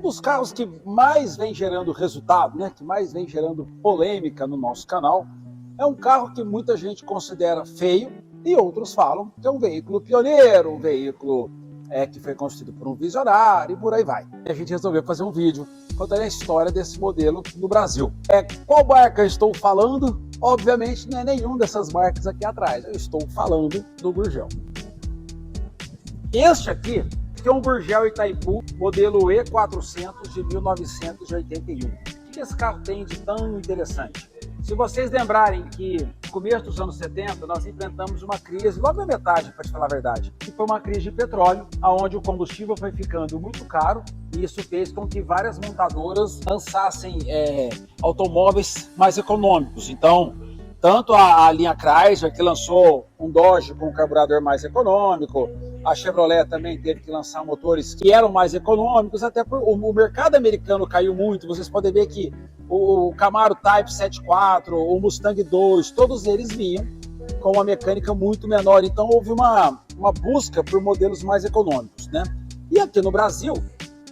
Um dos carros que mais vem gerando resultado, né, que mais vem gerando polêmica no nosso canal, é um carro que muita gente considera feio e outros falam que é um veículo pioneiro, um veículo que foi construído por um visionário e por aí vai. E a gente resolveu fazer um vídeo contando a história desse modelo no Brasil. Qual marca eu estou falando? Obviamente não é nenhum dessas marcas aqui atrás, eu estou falando do Gurgel. Este aqui é um Gurgel Itaipu, modelo E400 de 1981. O que esse carro tem de tão interessante? Se vocês lembrarem que no começo dos anos 70 nós enfrentamos uma crise, logo na metade, para te falar a verdade, que foi uma crise de petróleo, onde o combustível foi ficando muito caro, e isso fez com que várias montadoras lançassem automóveis mais econômicos. Então, tanto a linha Chrysler, que lançou um Dodge com um carburador mais econômico, a Chevrolet também teve que lançar motores que eram mais econômicos, até porque o mercado americano caiu muito. Vocês podem ver que o Camaro Type 74, o Mustang 2, todos eles vinham com uma mecânica muito menor. Então houve uma busca por modelos mais econômicos, né? E aqui no Brasil,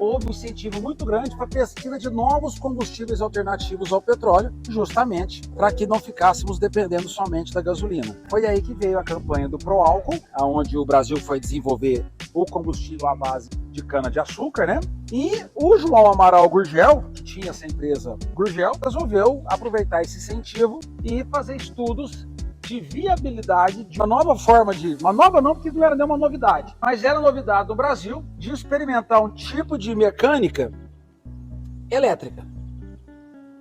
houve um incentivo muito grande para a pesquisa de novos combustíveis alternativos ao petróleo, justamente para que não ficássemos dependendo somente da gasolina. Foi aí que veio a campanha do Proálcool, onde o Brasil foi desenvolver o combustível à base de cana-de-açúcar, né? E o João Amaral Gurgel, que tinha essa empresa Gurgel, resolveu aproveitar esse incentivo e fazer estudos de viabilidade de uma nova forma uma nova não, porque não era nenhuma novidade, mas era novidade no Brasil de experimentar um tipo de mecânica elétrica.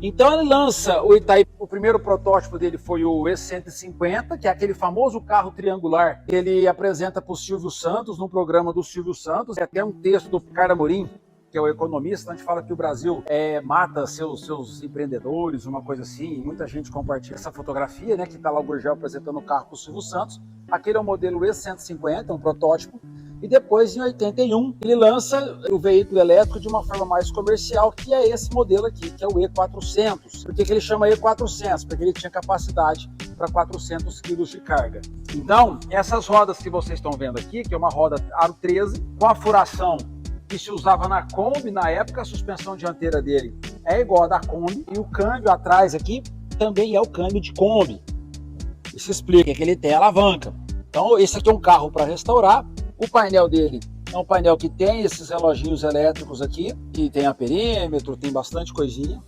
Então ele lança o Itaipu. O primeiro protótipo dele foi o E150, que é aquele famoso carro triangular que ele apresenta para o Silvio Santos, no programa do Silvio Santos. É até um texto do Ricardo Amorim, que é o economista, a gente fala que o Brasil mata seus empreendedores, uma coisa assim, muita gente compartilha essa fotografia, né, que está lá o Gurgel apresentando o carro para o Silvio Santos. Aquele é o modelo E150, um protótipo, e depois, em 81, ele lança o veículo elétrico de uma forma mais comercial, que é esse modelo aqui, que é o E400. Por que ele chama E400? Porque ele tinha capacidade para 400 kg de carga. Então, essas rodas que vocês estão vendo aqui, que é uma roda aro 13, com a furação que se usava na Kombi na época, a suspensão dianteira dele é igual a da Kombi, e o câmbio atrás aqui também é o câmbio de Kombi. Isso explica que ele tem alavanca. Então esse aqui é um carro para restaurar. O painel dele é um painel que tem esses reloginhos elétricos aqui, que tem amperímetro, tem bastante coisinha.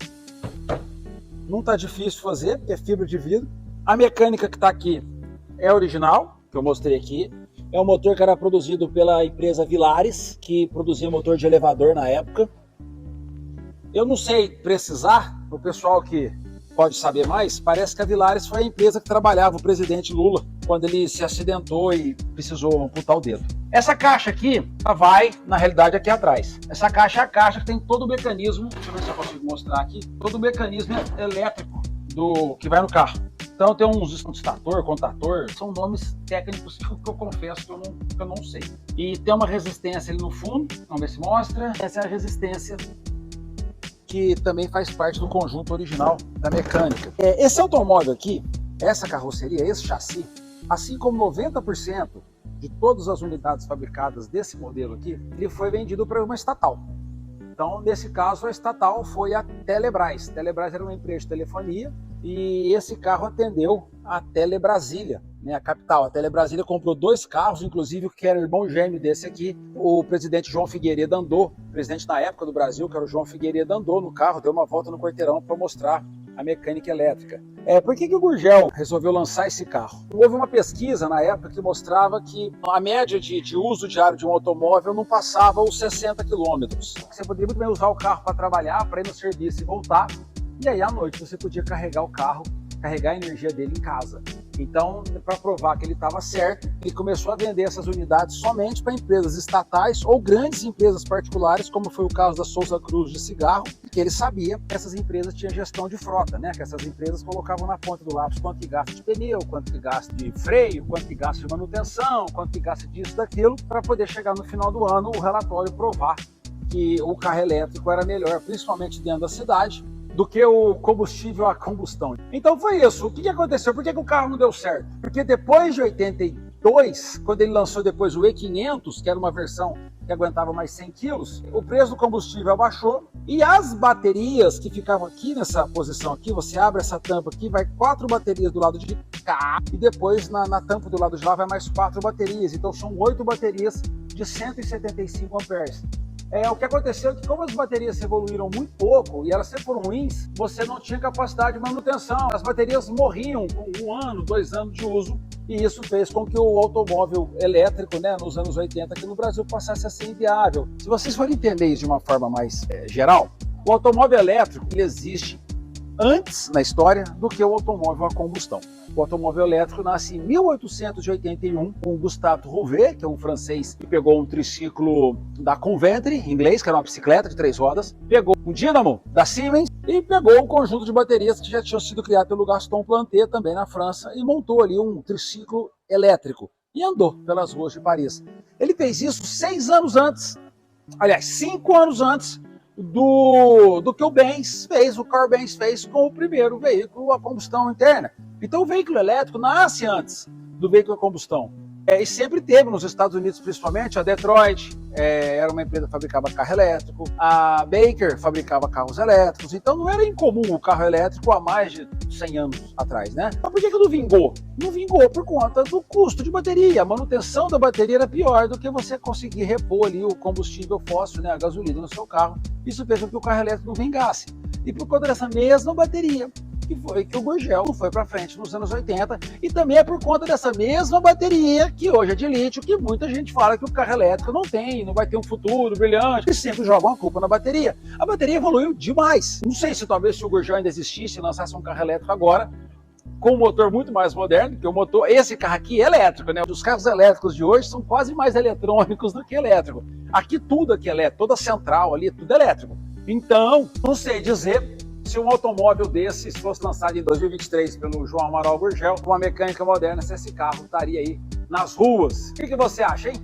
Não tá difícil fazer, porque é fibra de vidro. A mecânica que está aqui é original, que eu mostrei aqui. É um motor que era produzido pela empresa Vilares, que produzia motor de elevador na época. Eu não sei precisar, o pessoal que pode saber mais, parece que a Vilares foi a empresa que trabalhava o presidente Lula quando ele se acidentou e precisou amputar o dedo. Essa caixa aqui, ela vai, na realidade, aqui atrás. Essa caixa é a caixa que tem todo o mecanismo, deixa eu ver se eu consigo mostrar aqui, todo o mecanismo elétrico que vai no carro. Então tem uns estator, contator, são nomes técnicos que eu confesso que eu não sei. E tem uma resistência ali no fundo, vamos ver se mostra. Essa é a resistência que também faz parte do conjunto original da mecânica. Esse automóvel aqui, essa carroceria, esse chassi, assim como 90% de todas as unidades fabricadas desse modelo aqui, ele foi vendido para uma estatal. Então, nesse caso, a estatal foi a Telebrás. A Telebrás era uma empresa de telefonia e esse carro atendeu a Telebrasília, né, a capital. A Telebrasília comprou 2 carros, inclusive, que era o irmão gêmeo desse aqui. O presidente João Figueiredo andou, presidente na época do Brasil, que era o João Figueiredo, andou no carro, deu uma volta no quarteirão para mostrar a mecânica elétrica. Por que o Gurgel resolveu lançar esse carro? Houve uma pesquisa na época que mostrava que a média de uso diário de um automóvel não passava os 60 quilômetros. Você poderia muito bem usar o carro para trabalhar, para ir no serviço e voltar, e aí à noite você podia carregar o carro, carregar a energia dele em casa. Então, para provar que ele estava certo, ele começou a vender essas unidades somente para empresas estatais ou grandes empresas particulares, como foi o caso da Souza Cruz de cigarro, que ele sabia que essas empresas tinham gestão de frota, né? Que essas empresas colocavam na ponta do lápis quanto que gasta de pneu, quanto que gasta de freio, quanto que gasta de manutenção, quanto que gasta disso, daquilo, para poder chegar no final do ano o relatório provar que o carro elétrico era melhor, principalmente dentro da cidade, do que o combustível a combustão. Então foi isso. O que aconteceu? Por que o carro não deu certo? Porque depois de 82, quando ele lançou depois o E500, que era uma versão que aguentava mais 100 quilos, o preço do combustível abaixou e as baterias que ficavam aqui nessa posição aqui, você abre essa tampa aqui, vai 4 baterias do lado de cá e depois na tampa do lado de lá vai mais 4 baterias, então são 8 baterias de 175 amperes. O que aconteceu é que como as baterias evoluíram muito pouco e elas sempre foram ruins, você não tinha capacidade de manutenção. As baterias morriam com 1 ano, 2 anos de uso e isso fez com que o automóvel elétrico, né, nos anos 80 aqui no Brasil passasse a ser inviável. Se vocês forem entender isso de uma forma mais geral, o automóvel elétrico ele existe antes na história do que o automóvel a combustão. O automóvel elétrico nasce em 1881 com Gustave Rouvet, que é um francês que pegou um triciclo da Conventre, em inglês, que era uma bicicleta de 3 rodas, pegou um dínamo da Siemens e pegou um conjunto de baterias que já tinham sido criado pelo Gaston Planté, também na França, e montou ali um triciclo elétrico e andou pelas ruas de Paris. Ele fez isso 6 anos antes, aliás, 5 anos antes do que o Benz fez, o Carl Benz fez com o primeiro veículo a combustão interna. Então o veículo elétrico nasce antes do veículo a combustão. E sempre teve nos Estados Unidos, principalmente, a Detroit, era uma empresa que fabricava carro elétrico, a Baker fabricava carros elétricos, então não era incomum o carro elétrico há mais de 100 anos atrás, né? Mas por que não vingou? Não vingou por conta do custo de bateria, a manutenção da bateria era pior do que você conseguir repor ali o combustível fóssil, né, a gasolina no seu carro. Isso fez com que o carro elétrico não vingasse. E por conta dessa mesma bateria, que foi que o Gurgel não foi para frente nos anos 80, e também é por conta dessa mesma bateria, que hoje é de lítio, que muita gente fala que o carro elétrico não tem, não vai ter um futuro brilhante, e sempre jogam a culpa na bateria. A bateria evoluiu demais. Não sei se talvez se o Gurgel ainda existisse e lançasse um carro elétrico agora, com um motor muito mais moderno, porque o motor, esse carro aqui é elétrico, né? Os carros elétricos de hoje são quase mais eletrônicos do que elétrico. Aqui tudo aqui é elétrico, toda a central ali, tudo elétrico. Então, não sei dizer se um automóvel desses fosse lançado em 2023 pelo João Amaral Gurgel, com uma mecânica moderna, se esse carro estaria aí nas ruas. O que você acha, hein?